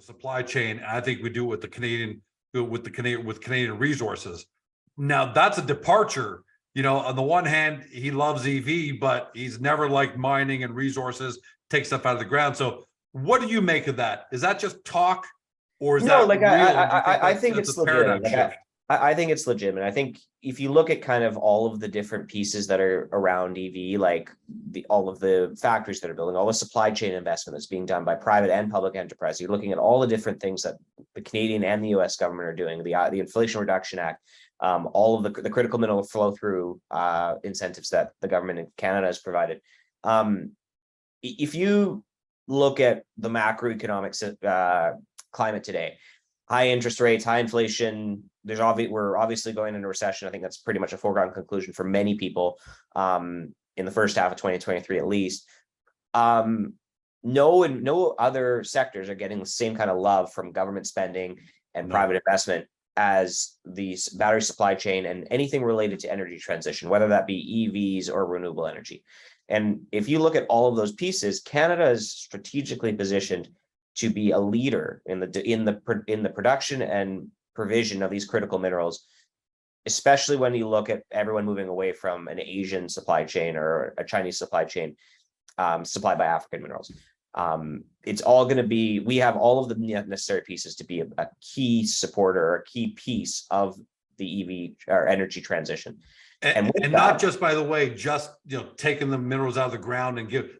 supply chain. And I think we do it with the Canadian resources. Now that's a departure. On the one hand, he loves EV, but he's never liked mining and resources, take stuff out of the ground. So what do you make of that? Is that just talk, or is that like real? I think it's a paradigm legitimate. shift? I think it's legitimate. I think if you look at kind of all of the different pieces that are around EV, like all of the factories that are building, all the supply chain investment that's being done by private and public enterprise, you're looking at all the different things that the Canadian and the US government are doing, the Inflation Reduction Act, all of the critical mineral flow through incentives that the government in Canada has provided. If you look at the macroeconomic climate today, high interest rates, high inflation, we're obviously going into recession. I think that's pretty much a foregone conclusion for many people in the first half of 2023 at least. No other sectors are getting the same kind of love from government spending and private investment as the battery supply chain and anything related to energy transition, whether that be EVs or renewable energy. And if you look at all of those pieces, Canada is strategically positioned to be a leader in the production and provision of these critical minerals, especially when you look at everyone moving away from an Asian supply chain or a Chinese supply chain supplied by African minerals. It's all going to be, we have all of the necessary pieces to be a key supporter, a key piece of the EV or energy transition. And not just, by the way, just taking the minerals out of the ground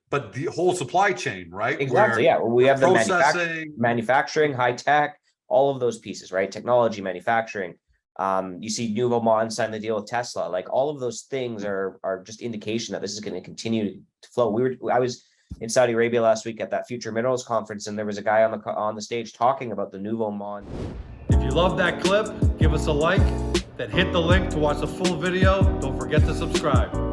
but the whole supply chain, right? Exactly. Yeah. Well, we have the manufacturing, high tech, all of those pieces, right? Technology, manufacturing. You see Nouveau Monde sign the deal with Tesla. Like all of those things are just indication that this is going to continue to flow. I was in Saudi Arabia last week at that Future Minerals conference, and there was a guy on the stage talking about the Nouveau Monde. If you love that clip, give us a like, then hit the link to watch the full video. Don't forget to subscribe.